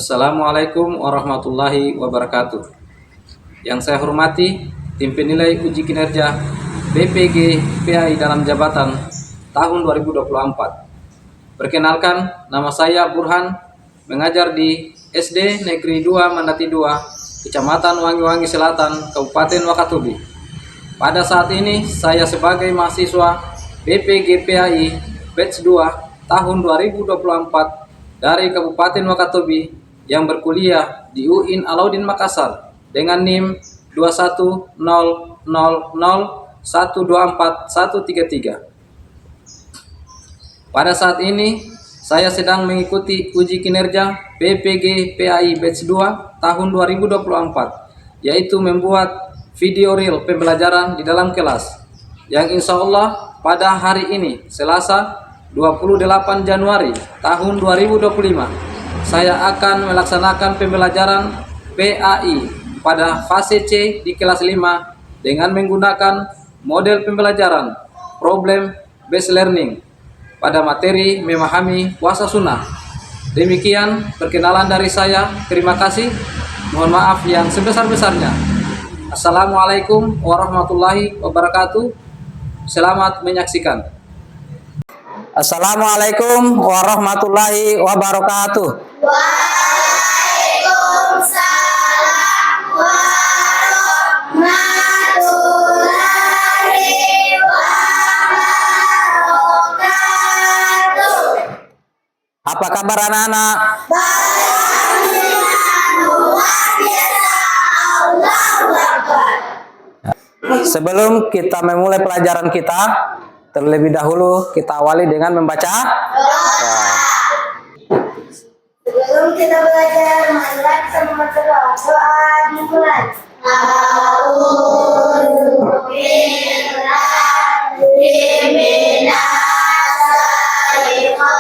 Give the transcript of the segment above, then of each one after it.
Assalamualaikum warahmatullahi wabarakatuh. Yang saya hormati, tim penilai uji kinerja BPG PAI dalam jabatan tahun 2024. Perkenalkan, nama saya Burhan, mengajar di SD Negeri 2 Mandati 2, Kecamatan Wangi-Wangi Selatan, Kabupaten Wakatobi. Pada saat ini, saya sebagai mahasiswa BPG PAI Batch 2 tahun 2024 dari Kabupaten Wakatobi yang berkuliah di UIN Alauddin Makassar dengan NIM 21000124133. Pada saat ini, saya sedang mengikuti uji kinerja BPG PAI Batch 2 tahun 2024, yaitu membuat video reel pembelajaran di dalam kelas, yang insya Allah pada hari ini, Selasa 28 Januari tahun 2025, saya akan melaksanakan pembelajaran PAI pada fase C di kelas 5 dengan menggunakan model pembelajaran Problem Based Learning pada materi memahami puasa sunnah. Demikian perkenalan dari saya. Terima kasih. Mohon maaf yang sebesar-besarnya. Assalamualaikum warahmatullahi wabarakatuh. Selamat menyaksikan. Assalamualaikum warahmatullahi wabarakatuh. Waalaikumsalam warahmatullahi wabarakatuh. Apa kabar anak-anak? Sebelum kita memulai pelajaran kita, terlebih dahulu kita awali dengan membaca doa. Sebelum kita belajar, marilah kita membaca doa. Doa dimulai. A'udzu billahi minas syaitonir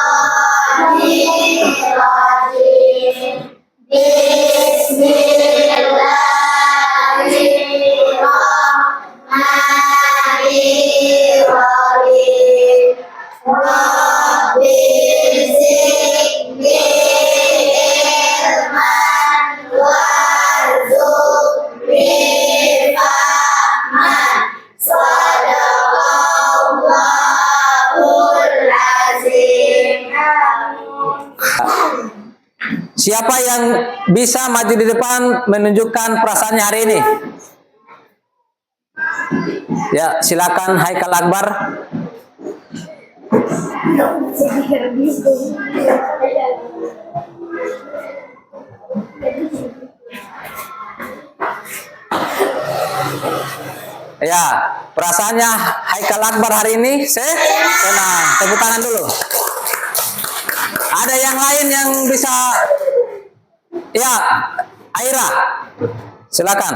rajim. Bismillahirrahmanirrahim. Rabbi zidni ilman warzuqni fahman. Shadaqallahul azim. Siapa yang bisa maju di depan menunjukkan perasaannya hari ini? Ya, silakan Haikal Akbar. Ya, perasaannya Haikal Akbar hari ini senang. Tepuk tangan dulu. Ada yang lain yang bisa? Ya, Aira, silakan.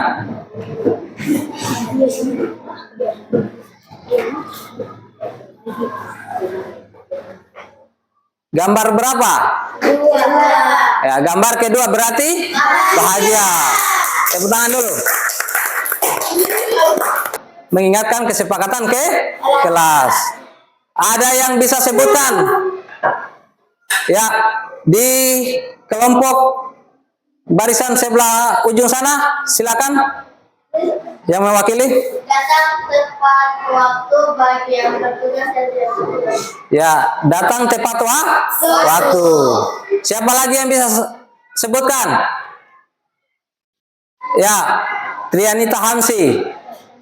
Gambar berapa? Ya, gambar kedua berarti bahagia. Tepuk tangan dulu. Mengingatkan kesepakatan ke kelas. Ada yang bisa sebutkan? Ya, di kelompok barisan sebelah ujung sana, silakan. Yang mewakili? Datang tepat waktu bagi yang bertugas dan tidak bertugas. Ya, datang tepat waktu. Siapa lagi yang bisa sebutkan? Ya, Trianita Hansi.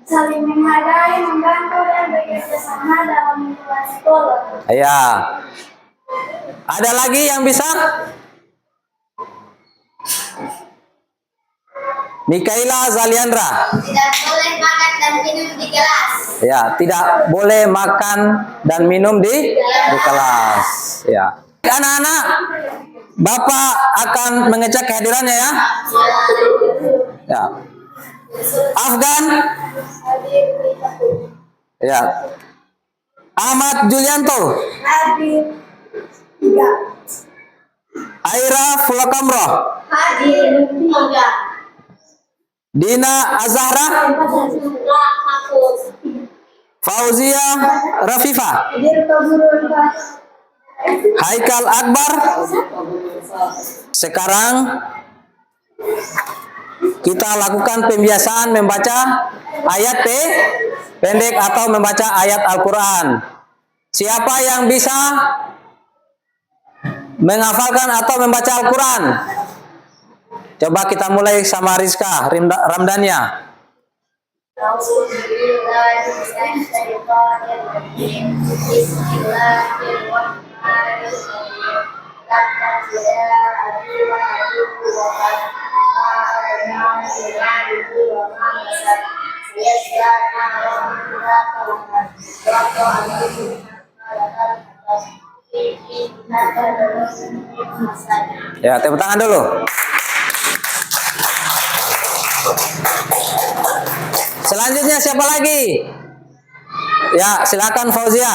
Saling menghargai, membantu, dan bekerja sama dalam lingkungan sekolah. Ya. Ada lagi yang bisa? Mikaela Zaliandra. Tidak boleh makan dan minum di kelas. Ya, tidak boleh makan dan minum di kelas. Ya. Anak-anak, Bapak akan mengecek kehadirannya ya. Ya. Afgan. Ya. Ahmad Julianto. Hadir. Aira Fulakamro. Hadir. Tidak. Dina Azahra. Hapus. Fauzia Rafifa. Hadir. Haikal Akbar. Sekarang kita lakukan pembiasaan membaca ayat pendek atau membaca ayat Al-Quran. Siapa yang bisa menghafalkan atau membaca Al-Quran? Coba kita mulai sama Rizka Ramdania. Ya, tepuk tangan dulu. Selanjutnya siapa lagi? Ya, silakan Fauzia.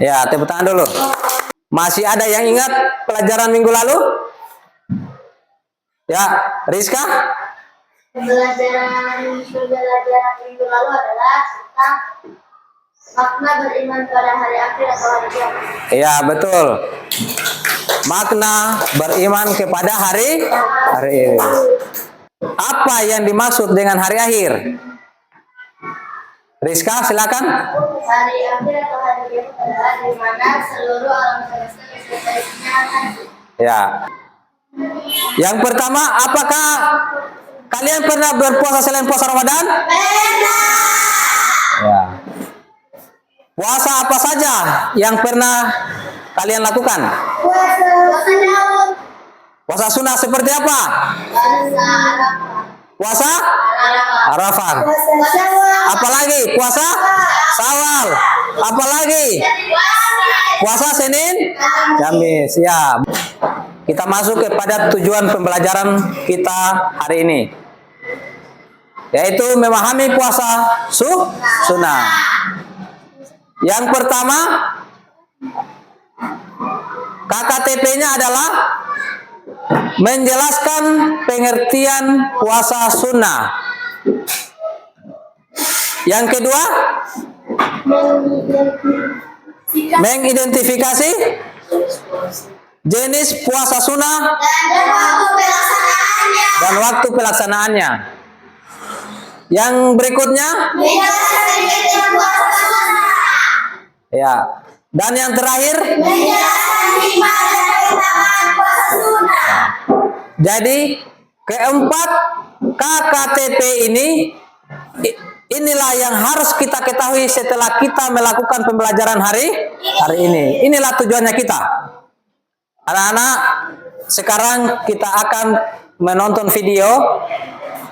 Ya, tepuk tangan dulu. Masih ada yang ingat pelajaran minggu lalu? Ya, Rizka? Pembelajaran minggu lalu adalah tentang makna beriman pada hari akhir atau hari kiamat. Iya, betul. Makna beriman kepada hari akhir. Apa yang dimaksud dengan hari akhir? Rizka, silakan. Hari akhir atau hari kiamat adalah di mana seluruh alam semesta beserta isinya akan. Ya. Yang pertama, apakah kalian pernah berpuasa selain puasa Ramadan? Ya. Puasa apa saja yang pernah kalian lakukan? Puasa sunnah seperti apa? Puasa Arafah. Apalagi? Puasa Syawal. Apalagi? Puasa Senin, Kamis. Ya. Kita masuk kepada tujuan pembelajaran kita hari ini, yaitu memahami puasa sunnah. Yang pertama, KKTP-nya adalah menjelaskan pengertian puasa sunnah. Yang kedua, mengidentifikasi jenis puasa sunnah dan waktu pelaksanaannya. Yang berikutnya, ya, dan yang terakhir, jadi keempat KKTP inilah yang harus kita ketahui setelah kita melakukan pembelajaran hari ini. Inilah tujuannya kita. Anak-anak, sekarang kita akan menonton video.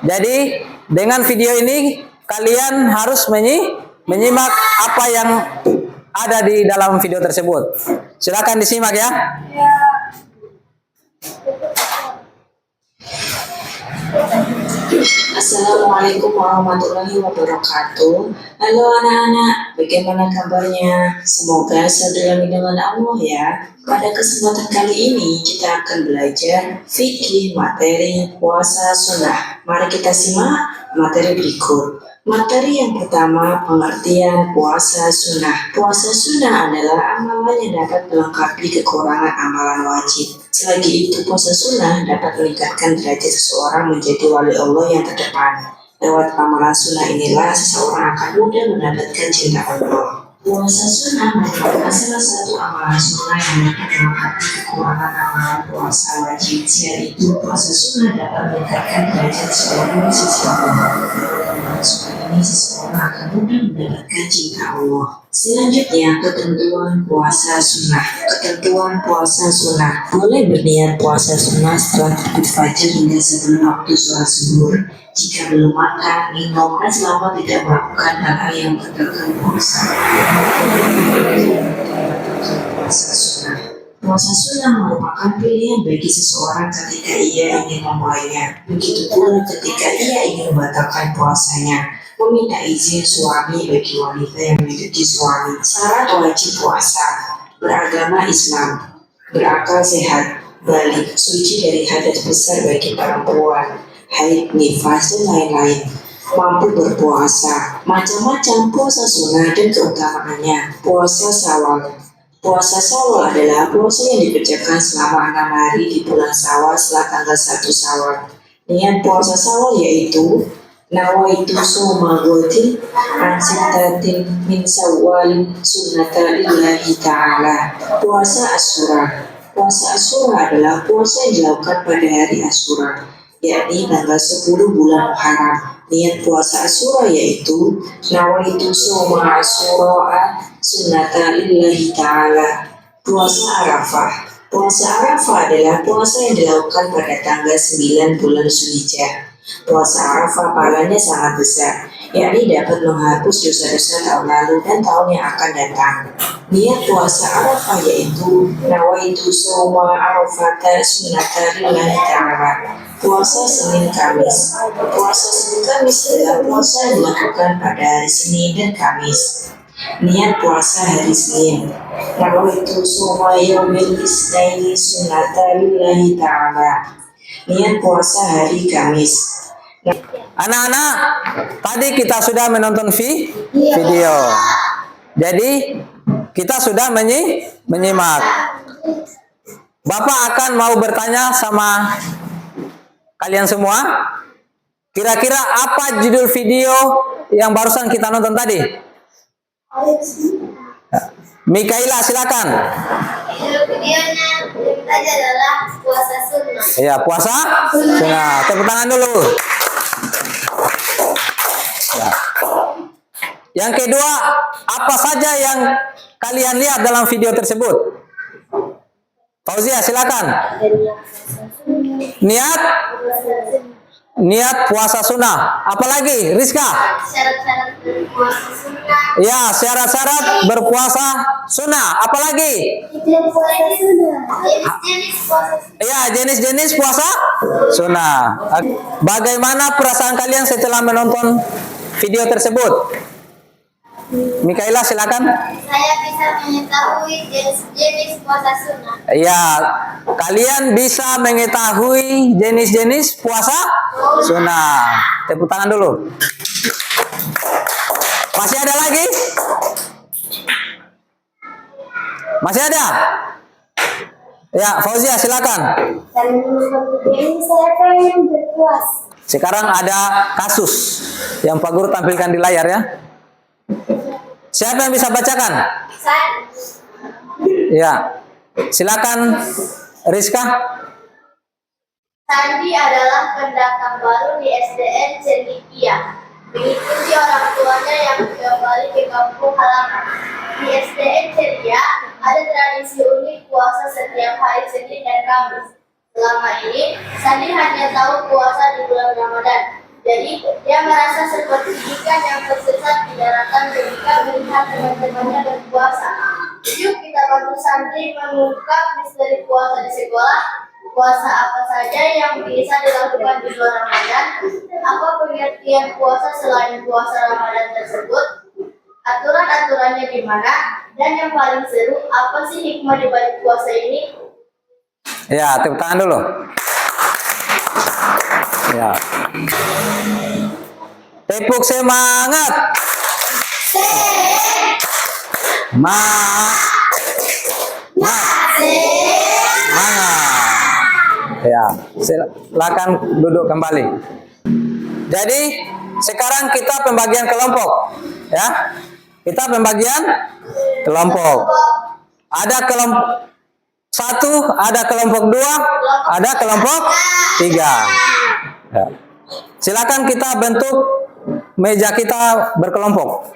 Jadi dengan video ini kalian harus menyimak apa yang ada di dalam video tersebut. Silakan disimak ya. Assalamualaikum warahmatullahi wabarakatuh. Halo anak-anak, bagaimana kabarnya? Semoga selalu dengan Allah ya. Pada kesempatan kali ini kita akan belajar fikih materi puasa sunnah. Mari kita simak materi berikut. Materi yang pertama, pengertian puasa sunnah. Puasa sunnah adalah amalan yang dapat melengkapi kekurangan amalan wajib. Selagi itu, puasa sunnah dapat meningkatkan derajat seseorang menjadi wali Allah yang terdepan. Lewat amalan sunnah inilah seseorang akan mudah mendapatkan cinta Allah. Puasa sunnah merupakan salah satu amalan sunnah yang dapat melengkapi kekurangan amalan puasa wajib. Selain itu, puasa sunnah dapat meningkatkan derajat seseorang di sisi Allah. Amalan sunnah ini seseorang akan mudah mendapatkan cinta Allah. Selanjutnya, ketentuan puasa sunnah. Ketentuan puasa sunnah. Boleh berniat puasa sunnah setelah terbit fajar hingga sebelum waktu sholat zuhur. Jika belum makan, minum, dan selama tidak melakukan hal-hal yang membatalkan puasa. Puasa sunnah. Puasa sunnah merupakan pilihan bagi seseorang ketika ia ingin memulainya. Begitu pula ketika ia ingin membatalkan puasanya. meminta izin suami bagi wanita yang memiliki suami. Syarat wajib puasa, beragama Islam, berakal sehat, balik, suci dari hadas besar bagi perempuan, haid, nifas, dan lain-lain, mampu berpuasa, macam-macam puasa sunnah dan keutamaannya. Puasa Syawal. Puasa Syawal adalah puasa yang dikerjakan selama 6 hari di bulan Syawal setelah tanggal 1 Syawal. Niat puasa Syawal yaitu nawaitu soma gotin ansitatin min Syawal sunnata lillahi ta'ala. Puasa Asyura. Puasa Asyura adalah puasa yang dilakukan pada hari Asyura, yakni tanggal 10 bulan Muharram. Niat puasa Asyura yaitu nawaitu soma Asyura sunnata lillahi ta'ala. Puasa Arafah. Puasa Arafah adalah puasa yang dilakukan pada tanggal 9 bulan Zulhijjah. Puasa Arafah pahalanya sangat besar, yakni dapat menghapus dosa-dosa tahun lalu dan tahun yang akan datang. Niat puasa Arafah yaitu nawaitu soma Arafata sunnata lillahi ta'ala. Puasa Senin Kamis. Puasa Senin Kamis adalah puasa yang dilakukan pada hari Senin dan Kamis. Niat puasa hari Senin. Nawaitu soma yaumil isnaini sunnata lillahi ta'ala. Niat puasa hari Kamis. Anak-anak, tadi kita sudah menonton video. Jadi kita sudah menyimak. Bapak akan mau bertanya sama kalian semua. Kira-kira apa judul video yang barusan kita nonton tadi? Mikaela, silakan. Videonya tadi adalah puasa sunnah. Iya, puasa sunnah. Tepuk tangan dulu. Ya. Yang kedua, apa saja yang kalian lihat dalam video tersebut? Fauzia, silakan. Niat puasa sunnah. Apalagi, Rizka? Syarat-syarat puasa sunnah. Ya, syarat-syarat berpuasa sunnah. Apalagi? Jenis puasa sunnah. Ya, jenis-jenis puasa sunnah. Bagaimana perasaan kalian setelah menonton video tersebut? Mikaela, silakan. Saya bisa mengetahui jenis-jenis puasa sunnah. Ya, kalian bisa mengetahui jenis-jenis puasa sunnah. Tepuk tangan dulu. Masih ada lagi? Masih ada? Ya, Fauzia, silakan. Dan menurut ini saya pengen berpuasa. Sekarang ada kasus yang Pak Guru tampilkan di layar ya. Siapa yang bisa bacakan? Saya Ya, silakan Rizka. Sandi adalah pendatang baru di SDN Cendikia. Mengikuti orang tuanya yang kembali ke kampung halaman. Di SDN Ceria ada tradisi unik puasa setiap hari Senin dan Kamis. Selama ini, Sandi hanya tahu puasa di bulan Ramadan. Jadi, dia merasa seperti ikan yang tersesat di daratan ketika melihat teman-temannya berpuasa. Yuk kita bantu Sandi mengungkap misteri puasa di sekolah. Puasa apa saja yang bisa dilakukan di bulan Ramadan? Apa pengertian puasa selain puasa Ramadan tersebut? Aturan-aturannya gimana? Dan yang paling seru, apa sih hikmah di balik puasa ini? Ya, tepuk tangan dulu. Ya. Tepuk semangat. Ya, silakan duduk kembali. Jadi, sekarang kita pembagian kelompok, ya. Kita pembagian kelompok. Ada kelompok 1, ada kelompok 2, ada kelompok 3. Ya. Silakan kita bentuk meja kita berkelompok.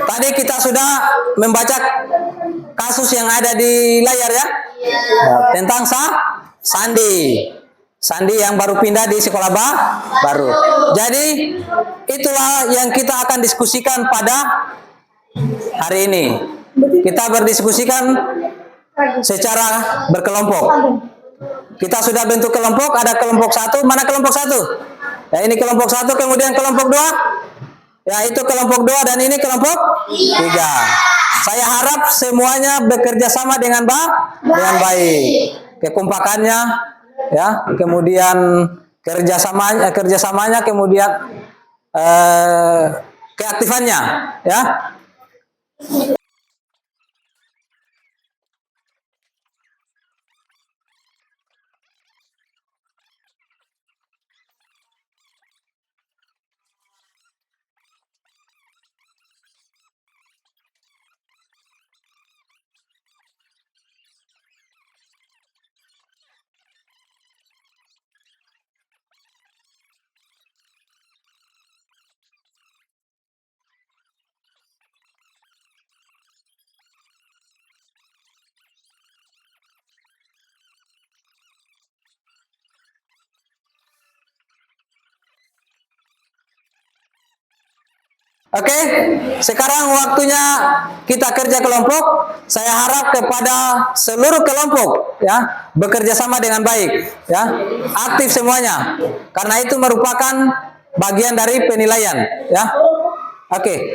Tadi kita sudah membaca kasus yang ada di layar ya, tentang Sandi yang baru pindah di sekolah baru. Jadi itulah yang kita akan diskusikan pada hari ini. Kita berdiskusikan secara berkelompok. kita sudah bentuk kelompok, ada kelompok 1, mana kelompok 1? Ya, ini kelompok 1, kemudian kelompok 2. Ya, itu kelompok 2 dan ini kelompok 3. Saya harap semuanya bekerja sama dengan baik. Kekompakannya, ya, kemudian kerjasamanya, kemudian keaktifannya, ya. Oke, sekarang waktunya kita kerja kelompok. Saya harap kepada seluruh kelompok, ya, bekerja sama dengan baik, ya, aktif semuanya, karena itu merupakan bagian dari penilaian, ya. Oke.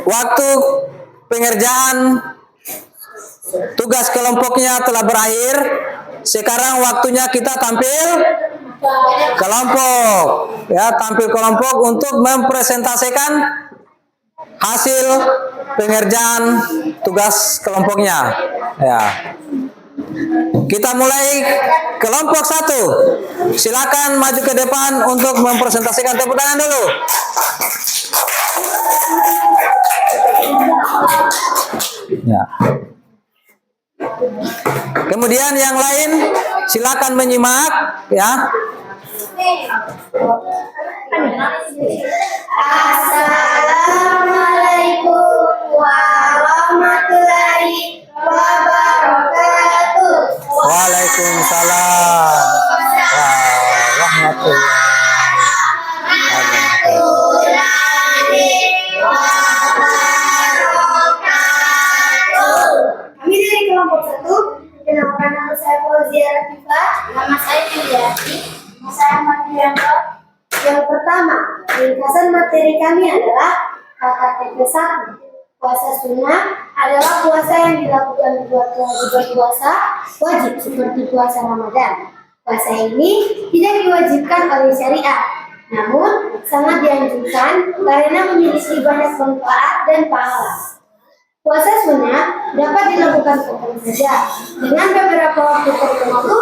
Waktu pengerjaan tugas kelompoknya telah berakhir. Sekarang waktunya kita tampil kelompok, ya, tampil kelompok untuk mempresentasikan hasil pengerjaan tugas kelompoknya, ya. Kita mulai kelompok 1. Silakan maju ke depan untuk mempresentasikan. Tepuk tangan dulu. Ya. Kemudian yang lain silakan menyimak, ya. Assalamualaikum warahmatullahi wabarakatuh. Waalaikumsalam warahmatullahi wabarakatuh. Kami dari kelompok 1, kenalkan nama saya Fauzia Rafifa, nama saya Fidyati, nama saya Mardianto. Yang pertama, ringkasan materi kami adalah KKTP 1. Puasa sunnah adalah puasa yang dilakukan buat kewajiban puasa wajib seperti puasa Ramadan. Puasa ini tidak diwajibkan oleh syariat, namun sangat dianjurkan karena memiliki banyak manfaat dan pahala. Puasa sunnah dapat dilakukan kapan saja dengan beberapa waktu tertentu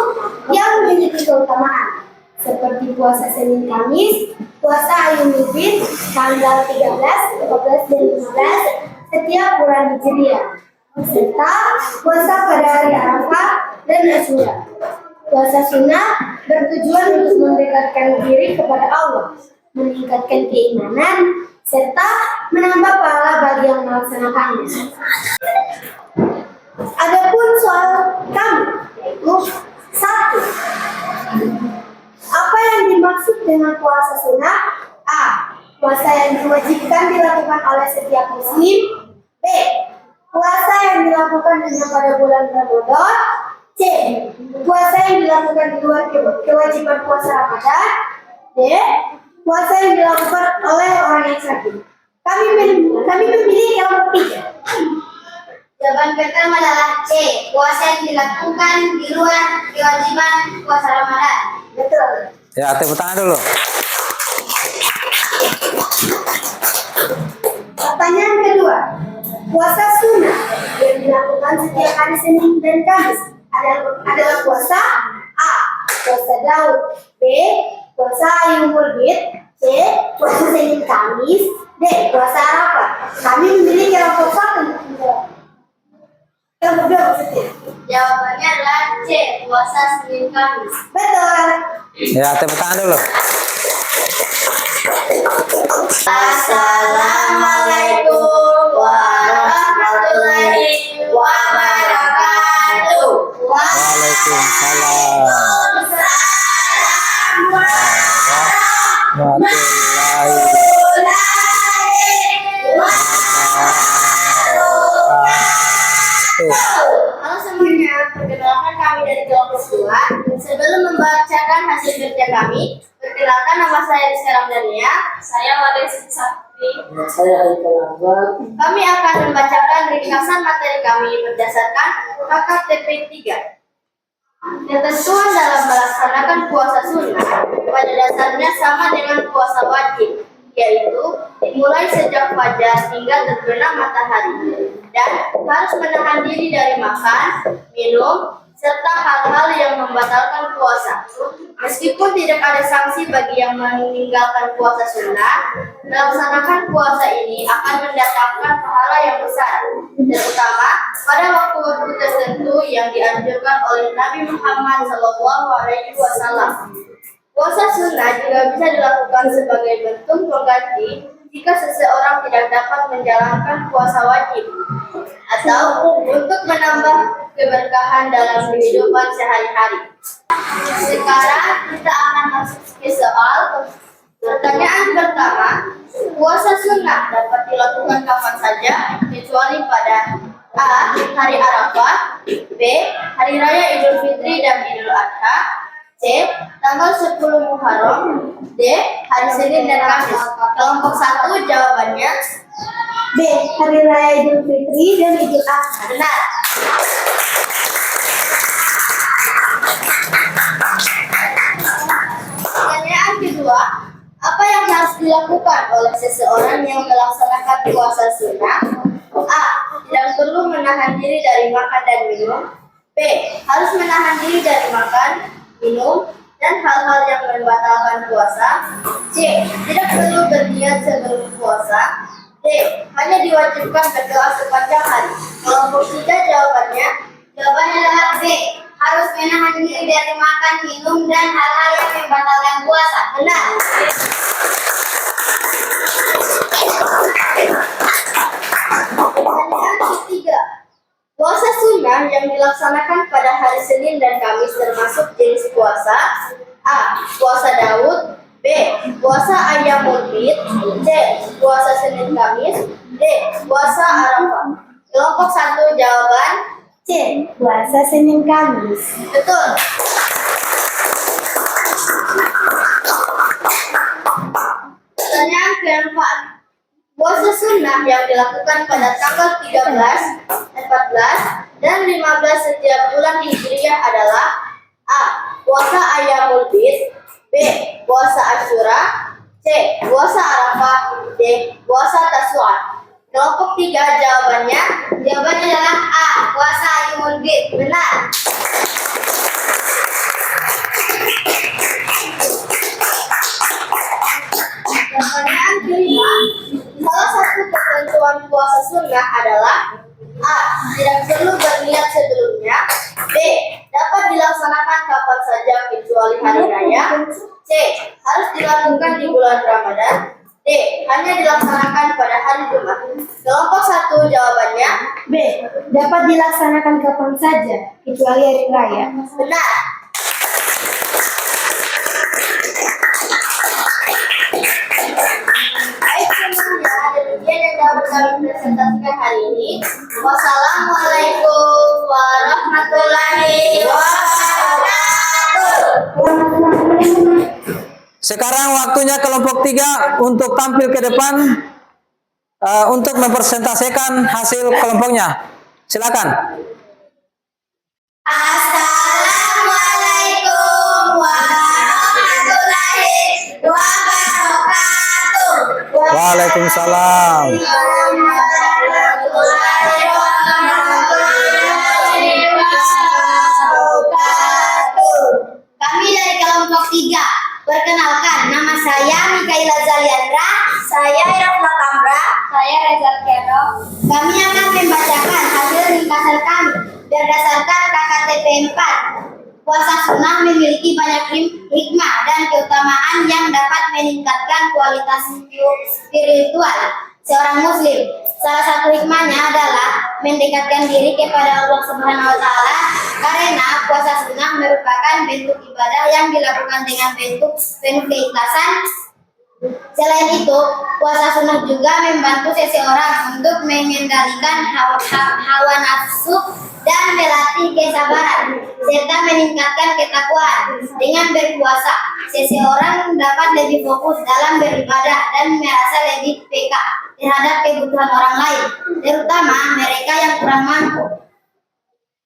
yang memiliki keutamaan, seperti puasa Senin Kamis, puasa Ayyamul Bid tanggal 13, 14, dan 15 setiap bulan Hijriah, serta puasa pada hari Arafah dan Asyura. Puasa sunnah bertujuan untuk mendekatkan diri kepada Allah, meningkatkan keimanan, serta menambah pahala bagi yang melaksanakannya. Adapun soal kami, yaitu 1. Apa yang dimaksud dengan puasa sunnah? A. Puasa yang diwajibkan dilakukan oleh setiap muslim. B. Puasa yang dilakukan hanya pada bulan Ramadan. C. Puasa yang dilakukan di luar kewajiban puasa Ramadan. D. Puasa yang dilakukan oleh orang yang sakit. Kami memilih kelompok 3. Jawaban pertama adalah C. Puasa yang dilakukan di luar kewajiban puasa Ramadan. Betul. Ya, tepuk tangan dulu. Pertanyaan kedua. Puasa sunnah yang dilakukan setiap hari Senin dan Kamis adalah puasa A. Puasa Daud. B. Puasa Ayyamul Bid. C. Puasa Senin Kamis. D. Puasa Arafah. Kami memilih kelompok 1. Kelompok 2 maksudnya. Jawabannya adalah C. Puasa Senin Kamis. Betul. Ya, tepuk tangan dulu. Assalamualaikum warahmatullahi wabarakatuh. Waalaikumsalam warahmatullahi wabarakatuh. Halo semuanya, perkenalkan kami dari kelompok 2. Sebelum membacakan hasil kerja kami, perkenalkan nama saya Rizka Ramdhania. Saya Wadah Sakti. Saya Haikal Akbar. Kami akan membacakan ringkasan materi kami berdasarkan KKTP 3. Ketentuan dalam melaksanakan puasa sunnah pada dasarnya sama dengan puasa wajib, yaitu dimulai sejak fajar hingga terbenam matahari, dan harus menahan diri dari makan, minum, serta hal-hal yang membatalkan puasa. Meskipun tidak ada sanksi bagi yang meninggalkan puasa sunnah, melaksanakan puasa ini akan mendatangkan pahala yang besar, terutama pada waktu-waktu tertentu yang dianjurkan oleh Nabi Muhammad SAW. Puasa sunnah juga bisa dilakukan sebagai bentuk pengganti jika seseorang tidak dapat menjalankan puasa wajib, atau untuk menambah keberkahan dalam kehidupan sehari-hari. Sekarang kita akan masuk ke soal. Pertanyaan pertama, puasa sunnah dapat dilakukan kapan saja kecuali pada A. Hari Arafah, B. Hari Raya Idul Fitri dan Idul Adha, C. Tanggal 10 Muharram, D. Hari Senin dan Kamis. Kelompok 1 jawabannya B. Hari Raya Idul Fitri dan Idul Adha. Benar. Pertanyaan kedua, apa yang harus dilakukan oleh seseorang yang melaksanakan puasa sunnah? A. Tidak perlu menahan diri dari makan dan minum. B. Harus menahan diri dari makan, minum, dan hal-hal yang membatalkan puasa. C. Tidak perlu berniat sebelum puasa. D. Hanya diwajibkan berdoa sepanjang hari. Kelompok 3 jawabannya. Jawabannya adalah B. Harus menahan diri dari makan, minum, dan hal-hal yang membatalkan puasa. Benar. Pertanyaan ketiga. Puasa sunnah yang dilaksanakan pada hari Senin dan Kamis termasuk jenis puasa A. Puasa Daud. B. Puasa Ayyamul Bid. C. Puasa Senin Kamis. D. Puasa Arafah. Kelompok 1 jawaban C. Puasa Senin Kamis. Betul. Pertanyaan keempat. Puasa sunnah yang dilakukan pada tanggal 13, 14, dan 15 setiap bulan Hijriah adalah A. Puasa Ayyamul Bid. B. Puasa Asyura. C. Puasa Arafah. D. Puasa Tasu'a. Kelompok 3 jawabannya adalah A. Puasa Ayyamul Bid. Benar. Pertanyaan kelima, salah satu ketentuan puasa sunnah adalah A. Tidak perlu berniat sebelumnya. B. Dapat dilaksanakan kapan saja kecuali hari raya. C. Harus dilakukan di bulan Ramadan. D. Hanya dilaksanakan pada hari Jumat. Kelompok 1 jawabannya B. Dapat dilaksanakan kapan saja, kecuali hari raya. benar. Baik semuanya, demikian yang dapat kami presentasikan hari ini. Wassalamualaikum warahmatullahi wabarakatuh. Sekarang waktunya kelompok 3 untuk tampil ke depan untuk mempresentasikan hasil kelompoknya. Silakan. Assalamualaikum warahmatullahi wabarakatuh. Waalaikumsalam. Warahmatullahi wabarakatuh. Kami dari kelompok 3. Perkenalkan, nama saya Mikaela Zaliandra. Saya Irafla Kamra. Saya Reza Kero. Kami akan membacakan hasil ringkasan kami berdasarkan KKTP 4. Puasa sunnah memiliki banyak hikmah dan keutamaan yang dapat meningkatkan kualitas spiritual seorang muslim. Salah satu hikmahnya adalah mendekatkan diri kepada Allah Subhanahu wa taala karena puasa sunnah merupakan bentuk ibadah yang dilakukan dengan bentuk penuh keikhlasan. Selain itu, puasa sunnah juga membantu seseorang untuk mengendalikan hawa nafsu dan melatih kesabaran serta meningkatkan ketakwaan. Dengan berpuasa, seseorang dapat lebih fokus dalam beribadah dan merasa lebih peka terhadap kebutuhan orang lain, terutama mereka yang kurang mampu.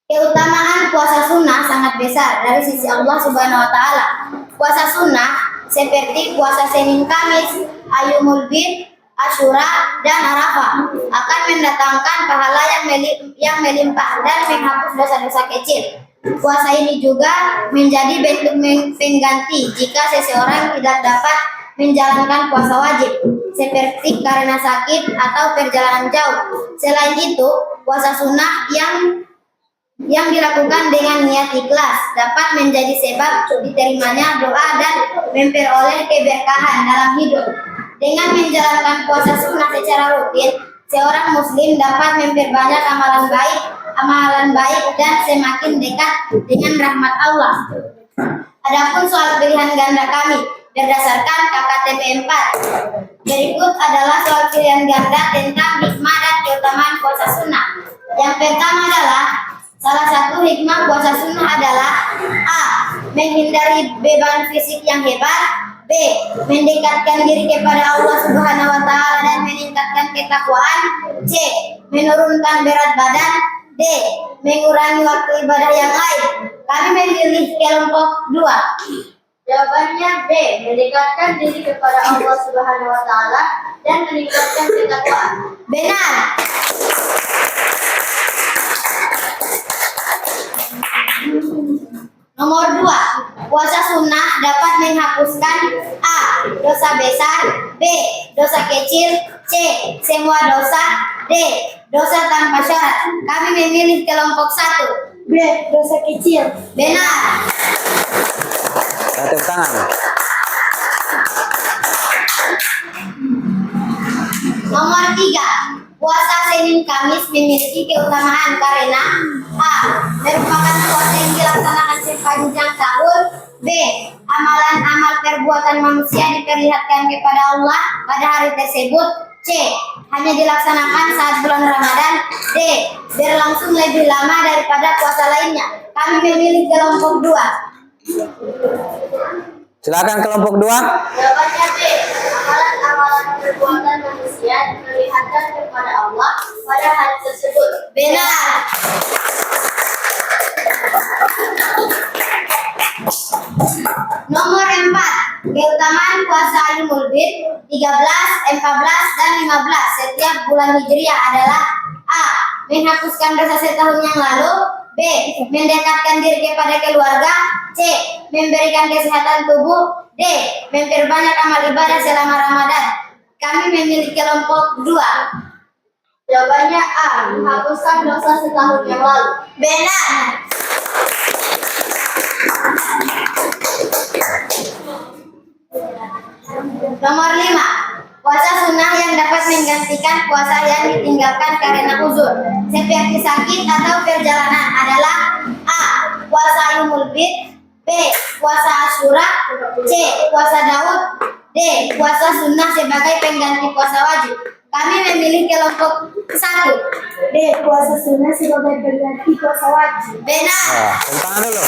Keutamaan puasa sunnah sangat besar dari sisi Allah Subhanahu wa taala. Puasa sunnah seperti puasa Senin Kamis, Ayyamul Bid, Asyura, dan Arafah akan mendatangkan pahala yang melimpah dan menghapus dosa-dosa kecil. Puasa ini juga menjadi bentuk pengganti jika seseorang tidak dapat menjalankan puasa wajib seperti karena sakit atau perjalanan jauh. Selain itu, puasa sunnah yang dilakukan dengan niat ikhlas dapat menjadi sebab diterimanya doa dan memperoleh keberkahan dalam hidup. Dengan menjalankan puasa sunnah secara rutin, seorang muslim dapat memperbanyak amalan baik dan semakin dekat dengan rahmat Allah. Adapun soal pilihan ganda kami berdasarkan KKTP 4. Berikut adalah soal pilihan ganda tentang hikmah dan keutamaan puasa sunnah. Yang pertama adalah salah satu hikmah puasa sunnah adalah A. Menghindari beban fisik yang hebat. B. Mendekatkan diri kepada Allah Subhanahu wa taala dan meningkatkan ketakwaan. C. Menurunkan berat badan. D. Mengurangi waktu ibadah yang lain. Kami memilih kelompok 2. Jawabannya B. Mendekatkan diri kepada Allah Subhanahu wa taala dan meningkatkan ketakwaan. Benar. Nomor 2. Puasa sunnah dapat menghapuskan A. Dosa besar. B. Dosa kecil. C. Semua dosa. D. Dosa tanpa syarat. Kami memilih kelompok 1. B. Dosa kecil. Benar. Tepuk tangan. Nomor 3. Puasa Senin Kamis memiliki keutamaan karena A. Merupakan puasa yang dilaksanakan sepanjang tahun. B. Amalan-amal perbuatan manusia diperlihatkan kepada Allah pada hari tersebut. C. Hanya dilaksanakan saat bulan Ramadan. D. Berlangsung lebih lama daripada puasa lainnya. Kami memilih kelompok 2. Silakan kelompok 2. Jawabannya B. Amalan-amalan perbuatan manusia diperlihatkan kepada Allah pada hari tersebut. Benar. Nomor 4. Keutamaan puasa Ayyamul Bid 13, 14, dan 15 setiap bulan Hijriah adalah: A. Menghapuskan dosa setahun yang lalu. B. Mendekatkan diri kepada keluarga. C. Memberikan kesehatan tubuh. D. Memperbanyak amal ibadah selama Ramadan. Kami memilih kelompok 2. Jawabannya A. Menghapuskan dosa setahun yang lalu. Benar. Nomor 5. Puasa sunnah yang dapat menggantikan puasa yang ditinggalkan karena uzur, seperti sakit atau perjalanan adalah: A. Puasa Ayyamul Bid. B. Puasa Asyura. C. Puasa Daud. D. Puasa sunnah sebagai pengganti puasa wajib. Kami memilih kelompok 1. D. Puasa sunnah sebagai pengganti puasa wajib. Benar. Tepuk tangan dulu.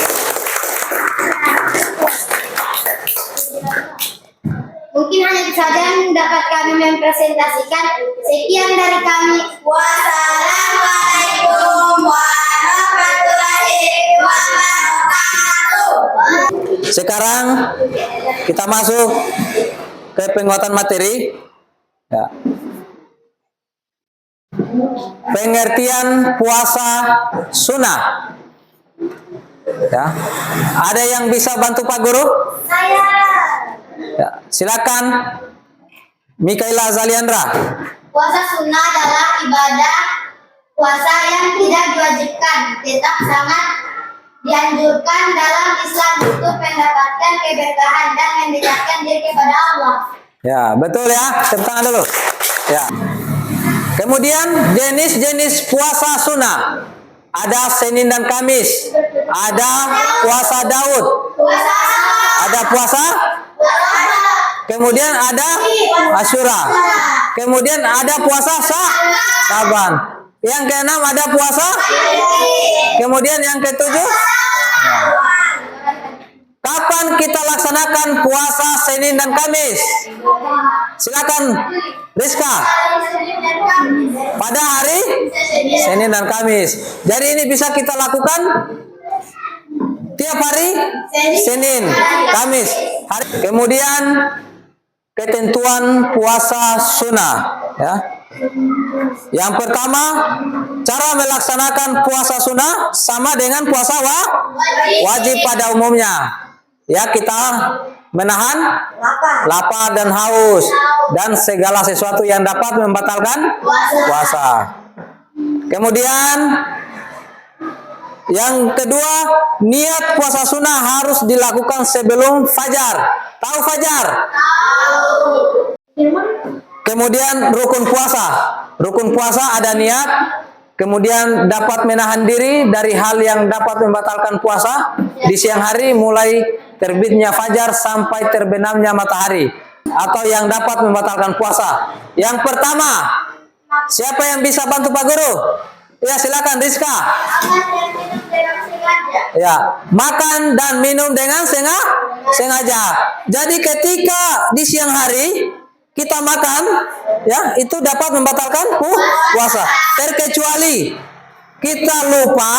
Mungkin hanya itu saja yang dapat kami mempresentasikan. Sekian dari kami. Wassalamualaikum warahmatullahi wabarakatuh. Sekarang kita masuk ke penguatan materi. Ya. Pengertian puasa sunnah. Ya. Ada yang bisa bantu Pak Guru? Saya. Ya. Silakan, Mikaela Zaliandra. Puasa sunnah adalah ibadah puasa yang tidak diwajibkan, tetap sangat dianjurkan dalam Islam untuk mendapatkan keberkahan dan mendekatkan diri kepada Allah. Ya, betul ya. Tepuk tangan dulu. Ya. Kemudian jenis-jenis puasa sunnah. Ada Senin dan Kamis. Ada puasa Daud. Puasa. Ada puasa. Kemudian ada Asyura. Kemudian ada puasa Saban. Yang keenam ada puasa. Kemudian yang ketujuh. Kapan kita laksanakan puasa Senin dan Kamis? Silakan, Rizka. Pada hari Senin dan Kamis. Jadi ini bisa kita lakukan tiap hari Senin, Kamis. Kemudian ketentuan puasa sunnah. Ya. Yang pertama, cara melaksanakan puasa sunnah sama dengan puasa wajib pada umumnya. Ya, kita menahan lapar dan haus dan segala sesuatu yang dapat membatalkan puasa. Kemudian yang kedua, niat puasa sunnah harus dilakukan sebelum fajar. Tahu fajar? Kemudian rukun puasa. Rukun puasa ada niat, kemudian dapat menahan diri dari hal yang dapat membatalkan puasa di siang hari mulai terbitnya fajar sampai terbenamnya matahari, atau yang dapat membatalkan puasa. Yang pertama, siapa yang bisa bantu Pak Guru? Ya, silakan Rizka. Ya, makan dan minum dengan sengaja. Jadi ketika di siang hari kita makan, ya, itu dapat membatalkan puasa. Terkecuali kita lupa,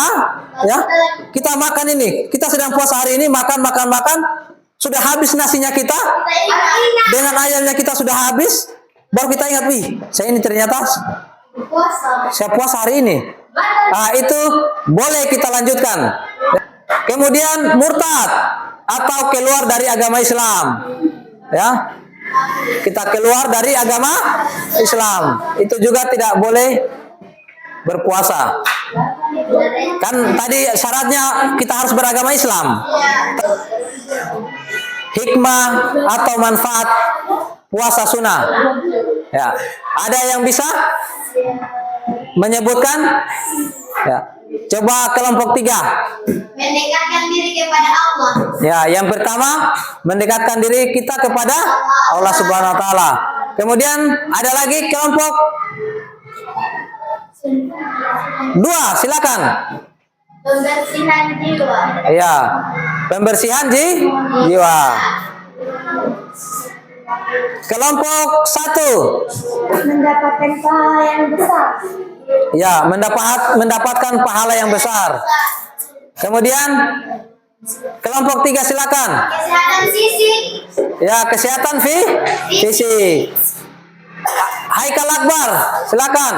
ya, kita makan ini, kita sedang puasa hari ini, makan, sudah habis nasinya kita, dengan ayamnya kita sudah habis, baru kita ingat, wih, saya ini ternyata saya puasa hari ini. Nah, itu boleh kita lanjutkan. Kemudian murtad atau keluar dari agama Islam, ya, kita keluar dari agama Islam, itu juga tidak boleh berpuasa. Kan tadi syaratnya kita harus beragama Islam. Hikmah atau manfaat puasa sunnah. Ya, ada yang bisa menyebutkan? Ya, coba kelompok 3. Mendekatkan diri kepada Allah. Ya, yang pertama mendekatkan diri kita kepada Allah Subhanahu Wa Taala. Kemudian ada lagi kelompok 2, silakan. Pembersihan jiwa. Ya, pembersihan jiwa. Kelompok 1. Mendapatkan pahala yang besar. Ya, mendapatkan pahala yang besar. Kemudian Kelompok 3 silakan. Kesehatan fisik. Ya, kesehatan fisik. Haikal Akbar, silakan.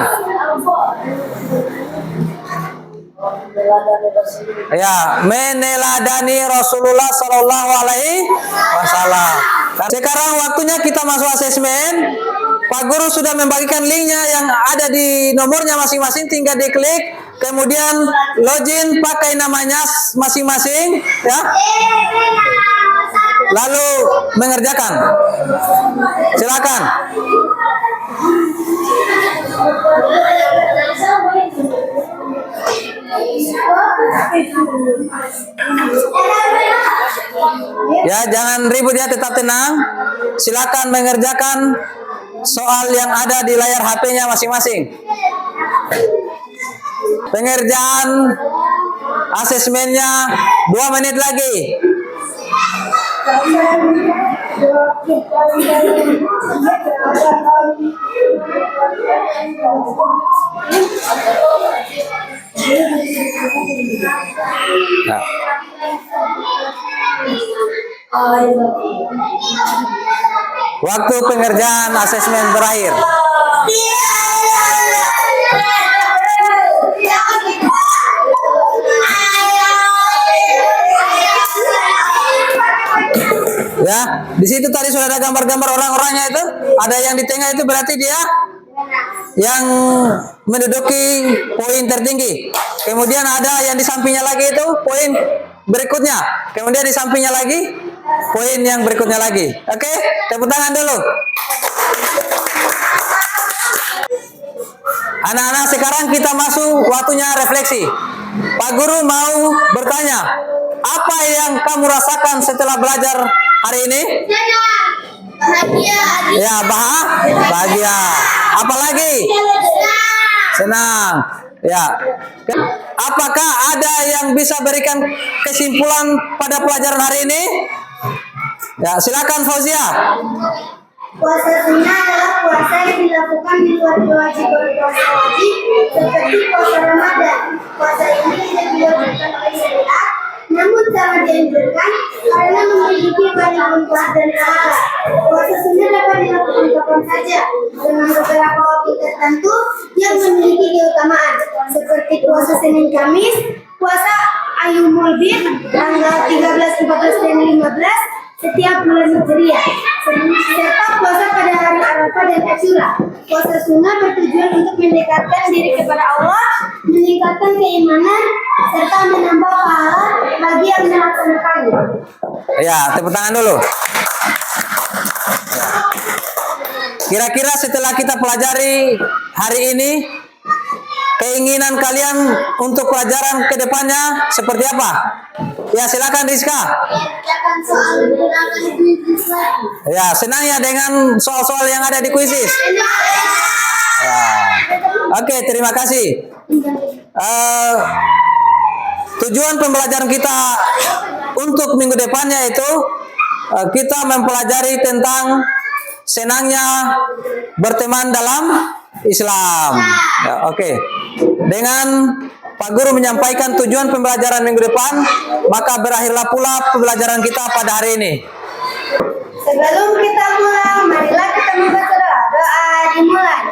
Ya, meneladani Rasulullah Sallallahu Alaihi Wasallam. Sekarang waktunya kita masuk asesmen. Pak Guru sudah membagikan linknya yang ada di nomornya masing-masing, tinggal diklik, kemudian login pakai namanya masing-masing, ya. Lalu mengerjakan. Silakan. Ya, jangan ribut ya, tetap tenang. Silakan mengerjakan soal yang ada di layar HP-nya masing-masing. Pengerjaan asesmennya 2 menit lagi. Nah. Waktu pengerjaan asesmen berakhir. Ya, di situ tadi sudah ada gambar-gambar orang-orangnya itu. Ada yang di tengah itu berarti dia yang menduduki poin tertinggi. Kemudian ada yang di sampingnya lagi itu poin berikutnya. Kemudian di sampingnya lagi poin yang berikutnya lagi. Oke, tepuk tangan dulu. Anak-anak, sekarang kita masuk waktunya refleksi. Pak Guru mau bertanya, apa yang kamu rasakan setelah belajar hari ini? Bahagia. Ya, bahagia. Apalagi? Senang. Ya. Apakah ada yang bisa berikan kesimpulan pada pelajaran hari ini? Ya, silakan Fauzia. Puasa sunnah adalah puasa yang dilakukan di luar kewajiban puasa wajib seperti puasa Ramadan. Puasa ini tidak diwajibkan oleh syariat, namun sangat dianjurkan karena memiliki banyak manfaat dan pahala. Puasa sunnah dapat dilakukan kapan saja dengan beberapa waktu tertentu yang memiliki keutamaan seperti puasa Senin Kamis, puasa Ayyamul Bid tanggal 13, 14, dan 15 setiap bulan Hijriah, serta puasa pada hari Arafah dan Asyura. Puasa sunnah bertujuan untuk mendekatkan diri kepada Allah, meningkatkan keimanan, serta menambah pahala bagi yang melaksanakannya. Ya, tepuk tangan dulu. Kira-kira setelah kita pelajari hari ini, keinginan kalian untuk pelajaran ke depannya seperti apa? Ya, silakan Rizka. Mengerjakan soal menggunakan kuis lagi. Ya, senang ya dengan soal-soal yang ada di kuisis. Ya. Oke, terima kasih. Tujuan pembelajaran kita untuk minggu depannya itu kita mempelajari tentang senangnya berteman dalam Islam. Ya, oke. Dengan Pak Guru menyampaikan tujuan pembelajaran minggu depan, maka berakhirlah pula pembelajaran kita pada hari ini. Sebelum kita pulang, marilah kita membaca doa. Doa dimulai.